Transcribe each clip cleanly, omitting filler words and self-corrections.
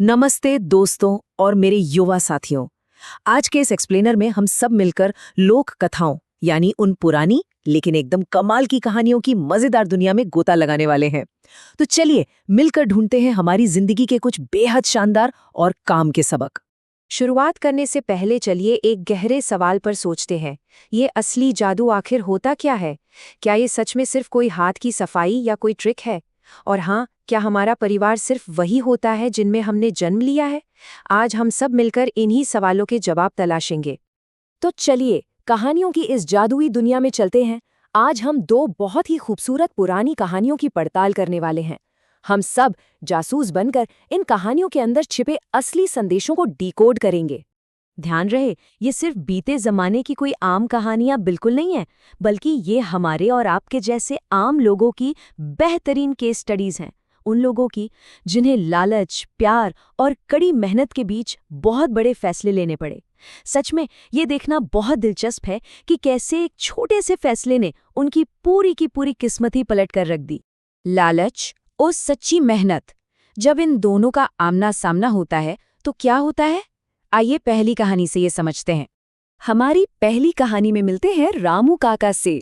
नमस्ते दोस्तों और मेरे युवा साथियों। आज के इस एक्सप्लेनर में हम सब मिलकर लोक कथाओं यानी उन पुरानी लेकिन एकदम कमाल की कहानियों की मजेदार दुनिया में गोता लगाने वाले हैं। तो चलिए मिलकर ढूंढते हैं हमारी जिंदगी के कुछ बेहद शानदार और काम के सबक। शुरुआत करने से पहले चलिए एक गहरे सवाल पर सोचते हैं। ये असली जादू आखिर होता क्या है? क्या ये सच में सिर्फ कोई हाथ की सफाई या कोई ट्रिक है? और हाँ, क्या हमारा परिवार सिर्फ वही होता है जिनमें हमने जन्म लिया है? आज हम सब मिलकर इन्हीं सवालों के जवाब तलाशेंगे। तो चलिए कहानियों की इस जादुई दुनिया में चलते हैं। आज हम दो बहुत ही खूबसूरत पुरानी कहानियों की पड़ताल करने वाले हैं। हम सब जासूस बनकर इन कहानियों के अंदर छिपे असली संदेशों को डिकोड करेंगे। ध्यान रहे, ये सिर्फ बीते जमाने की कोई आम कहानियां बिल्कुल नहीं है, बल्कि ये हमारे और आपके जैसे आम लोगों की बेहतरीन केस स्टडीज हैं। उन लोगों की जिन्हें लालच, प्यार और कड़ी मेहनत के बीच बहुत बड़े फैसले लेने पड़े। सच में ये देखना बहुत दिलचस्प है कि कैसे एक छोटे से फैसले ने उनकी पूरी की पूरी किस्मत ही पलट कर रख दी। लालच और सच्ची मेहनत, जब इन दोनों का आमना सामना होता है तो क्या होता है? आइए पहली कहानी से ये समझते हैं। हमारी पहली कहानी में मिलते हैं रामू काका से,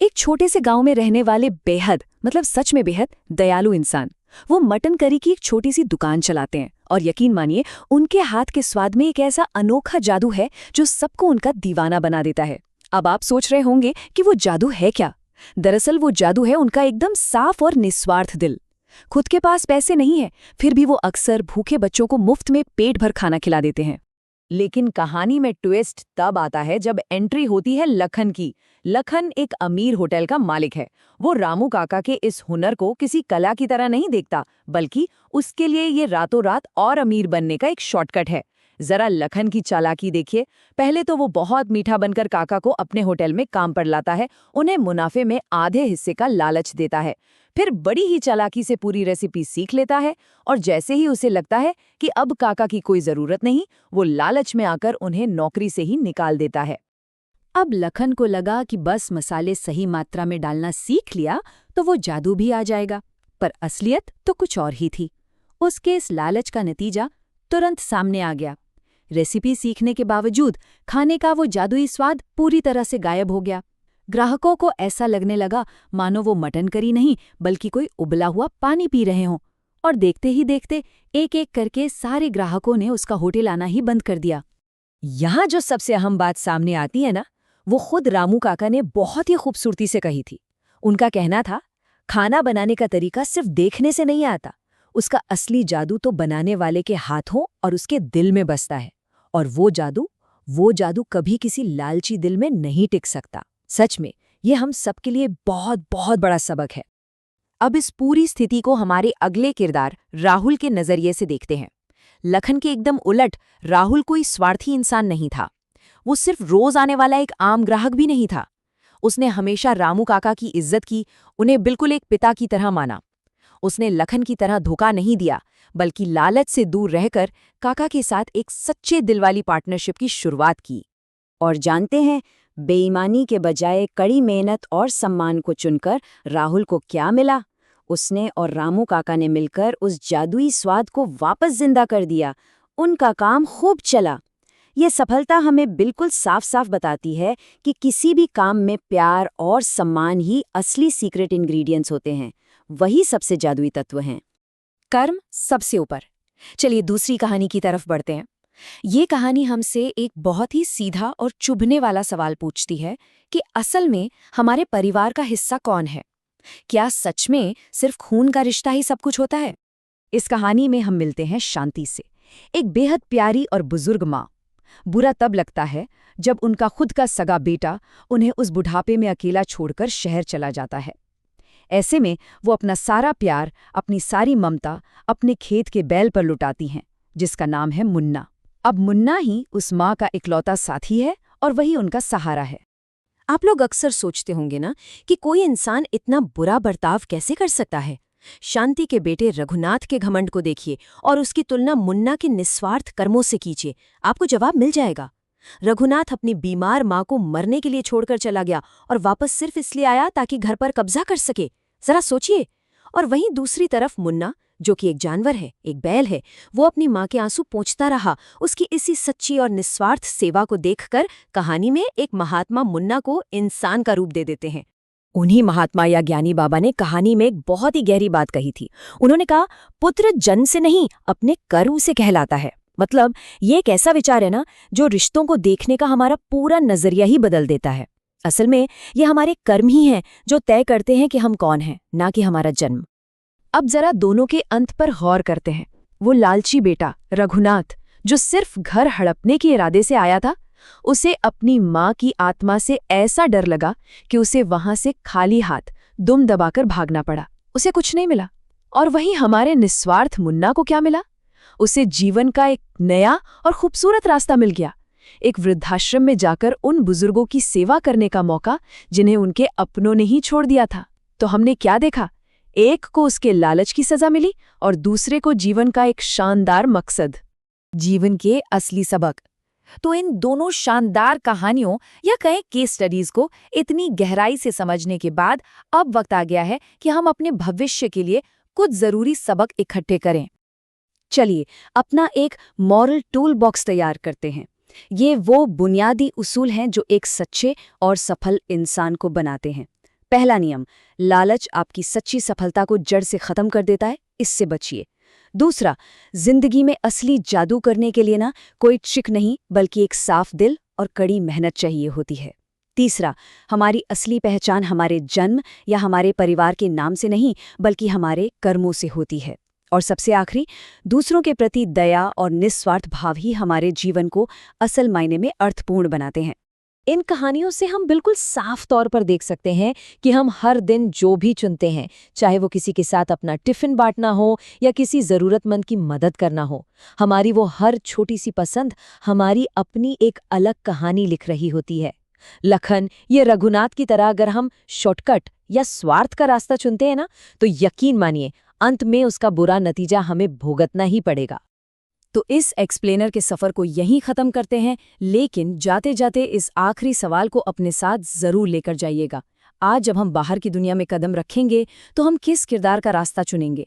एक छोटे से गांव में रहने वाले बेहद सच में बेहद दयालु इंसान। वो मटन करी की एक छोटी सी दुकान चलाते हैं और यकीन मानिए उनके हाथ के स्वाद में एक ऐसा अनोखा जादू है जो सबको उनका दीवाना बना देता है। अब आप सोच रहे होंगे कि वो जादू है क्या? दरअसल वो जादू है उनका एकदम साफ और निस्वार्थ दिल। खुद के पास पैसे नहीं है, फिर भी वो अक्सर भूखे बच्चों को मुफ्त में पेट भर खाना खिला देते हैं। लेकिन कहानी में ट्विस्ट तब आता है जब एंट्री होती है लखन की। लखन एक अमीर होटल का मालिक है। वो रामू काका के इस हुनर को किसी कला की तरह नहीं देखता, बल्कि उसके लिए ये रातों रात और अमीर बनने का एक शॉर्टकट है। जरा लखन की चालाकी देखिए। पहले तो वो बहुत मीठा बनकर काका को अपने होटल में काम पर लाता है, उन्हें मुनाफे में आधे हिस्से का लालच देता है। फिर बड़ी ही चालाकी से पूरी रेसिपी सीख लेता है और जैसे ही उसे लगता है कि अब काका की कोई जरूरत नहीं, वो लालच में आकर उन्हें नौकरी से ही निकाल देता है। अब लखन को लगा कि बस मसाले सही मात्रा में डालना सीख लिया तो वो जादू भी आ जाएगा, पर असलियत तो कुछ और ही थी। उसके इस लालच का नतीजा तुरंत सामने आ गया। रेसिपी सीखने के बावजूद खाने का वो जादुई स्वाद पूरी तरह से गायब हो गया। ग्राहकों को ऐसा लगने लगा मानो वो मटन करी नहीं बल्कि कोई उबला हुआ पानी पी रहे हों। और देखते ही देखते एक एक करके सारे ग्राहकों ने उसका होटल आना ही बंद कर दिया। यहाँ जो सबसे अहम बात सामने आती है ना, वो खुद रामू काका ने बहुत ही खूबसूरती से कही थी। उनका कहना था, खाना बनाने का तरीका सिर्फ देखने से नहीं आता, उसका असली जादू तो बनाने वाले के हाथों और उसके दिल में बसता है। और वो जादू कभी किसी लालची दिल में नहीं टिक सकता। सच में ये हम सबके लिए बहुत बहुत बड़ा सबक है। अब इस पूरी स्थिति को हमारे अगले किरदार राहुल के नजरिए से देखते हैं। लखन के एकदम उलट राहुल कोई स्वार्थी इंसान नहीं था। वो सिर्फ रोज आने वाला एक आम ग्राहक भी नहीं था। उसने हमेशा रामू काका की इज्जत की, उन्हें बिल्कुल एक पिता की तरह माना। उसने लखन की तरह धोखा नहीं दिया, बल्कि लालच से दूर रहकर काका के साथ एक सच्चे दिल वाली पार्टनरशिप की शुरुआत की। और जानते हैं, बेईमानी के बजाय कड़ी मेहनत और सम्मान को चुनकर राहुल को क्या मिला? उसने और रामू काका ने मिलकर उस जादुई स्वाद को वापस जिंदा कर दिया। उनका काम खूब चला। ये सफलता हमें बिल्कुल साफ साफ बताती है कि किसी भी काम में प्यार और सम्मान ही असली सीक्रेट इंग्रेडिएंट्स होते हैं। वही सबसे जादुई तत्व हैं। कर्म सबसे ऊपर। चलिए दूसरी कहानी की तरफ बढ़ते हैं। ये कहानी हमसे एक बहुत ही सीधा और चुभने वाला सवाल पूछती है कि असल में हमारे परिवार का हिस्सा कौन है? क्या सच में सिर्फ खून का रिश्ता ही सब कुछ होता है? इस कहानी में हम मिलते हैं शांति से, एक बेहद प्यारी और बुजुर्ग माँ। बुरा तब लगता है जब उनका खुद का सगा बेटा उन्हें उस बुढ़ापे में अकेला छोड़कर शहर चला जाता है। ऐसे में वो अपना सारा प्यार, अपनी सारी ममता अपने खेत के बैल पर लुटाती हैं, जिसका नाम है मुन्ना। अब मुन्ना ही उस माँ का इकलौता साथी है और वही उनका सहारा है। आप लोग अक्सर सोचते होंगे ना कि कोई इंसान इतना बुरा बर्ताव कैसे कर सकता है। शांति के बेटे रघुनाथ के घमंड को देखिए और उसकी तुलना मुन्ना के निस्वार्थ कर्मों से कीजिए, आपको जवाब मिल जाएगा। रघुनाथ अपनी बीमार माँ को मरने के लिए छोड़कर चला गया और वापस सिर्फ इसलिए आया ताकि घर पर कब्जा कर सके। जरा सोचिए। और वहीं दूसरी तरफ मुन्ना, जो कि एक जानवर है, एक बैल है, वो अपनी माँ के आंसू पोंछता रहा। उसकी इसी सच्ची और निस्वार्थ सेवा को देखकर कहानी में एक महात्मा मुन्ना को इंसान का रूप दे देते हैं। उन्हीं महात्मा या ज्ञानी बाबा ने कहानी में एक बहुत ही गहरी बात कही थी। उन्होंने कहा, पुत्र जन्म से नहीं अपने कर्म से कहलाता है। मतलब ये एक ऐसा विचार है ना जो रिश्तों को देखने का हमारा पूरा नजरिया ही बदल देता है। असल में ये हमारे कर्म ही हैं जो तय करते हैं कि हम कौन हैं, ना कि हमारा जन्म। अब जरा दोनों के अंत पर गौर करते हैं। वो लालची बेटा रघुनाथ, जो सिर्फ घर हड़पने के इरादे से आया था, उसे अपनी माँ की आत्मा से ऐसा डर लगा कि उसे वहां से खाली हाथ दुम दबाकर भागना पड़ा। उसे कुछ नहीं मिला। और वहीं हमारे निस्वार्थ मुन्ना को क्या मिला? उसे जीवन का एक नया और खूबसूरत रास्ता मिल गया। एक वृद्धाश्रम में जाकर उन बुजुर्गों की सेवा करने का मौका जिन्हें उनके अपनों ने ही छोड़ दिया था। तो हमने क्या देखा? एक को उसके लालच की सजा मिली और दूसरे को जीवन का एक शानदार मकसद, जीवन के असली सबक। तो इन दोनों शानदार कहानियों या कहें केस स्टडीज को इतनी गहराई से समझने के बाद अब वक्त आ गया है कि हम अपने भविष्य के लिए कुछ जरूरी सबक इकट्ठे करें। चलिए अपना एक मॉरल टूल बॉक्स तैयार करते हैं। ये वो बुनियादी उसूल हैं जो एक सच्चे और सफल इंसान को बनाते हैं। पहला नियम, लालच आपकी सच्ची सफलता को जड़ से खत्म कर देता है, इससे बचिए। दूसरा, जिंदगी में असली जादू करने के लिए ना कोई ट्रिक नहीं बल्कि एक साफ दिल और कड़ी मेहनत चाहिए होती है। तीसरा, हमारी असली पहचान हमारे जन्म या हमारे परिवार के नाम से नहीं बल्कि हमारे कर्मों से होती है। और सबसे आखिरी, दूसरों के प्रति दया और निस्वार्थ भाव ही हमारे जीवन को असल मायने में अर्थपूर्ण बनाते हैं। इन कहानियों से हम बिल्कुल साफ तौर पर देख सकते हैं कि हम हर दिन जो भी चुनते हैं, चाहे वो किसी के साथ अपना टिफिन बांटना हो या किसी ज़रूरतमंद की मदद करना हो, हमारी वो हर छोटी सी पसंद हमारी अपनी एक अलग कहानी लिख रही होती है। लखन या रघुनाथ की तरह अगर हम शॉर्टकट या स्वार्थ का रास्ता चुनते हैं ना, तो यकीन मानिए अंत में उसका बुरा नतीजा हमें भुगतना ही पड़ेगा। तो इस एक्सप्लेनर के सफ़र को यहीं ख़त्म करते हैं, लेकिन जाते जाते इस आखिरी सवाल को अपने साथ ज़रूर लेकर जाइएगा। आज जब हम बाहर की दुनिया में कदम रखेंगे तो हम किस किरदार का रास्ता चुनेंगे?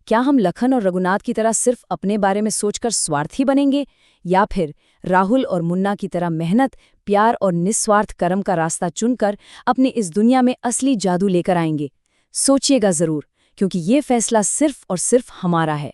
क्या हम लखन और रघुनाथ की तरह सिर्फ अपने बारे में सोचकर स्वार्थी बनेंगे, या फिर राहुल और मुन्ना की तरह मेहनत, प्यार और निस्वार्थ कर्म का रास्ता चुनकर अपनी इस दुनिया में असली जादू लेकर आएंगे? सोचिएगा ज़रूर, क्योंकि ये फैसला सिर्फ और सिर्फ हमारा है।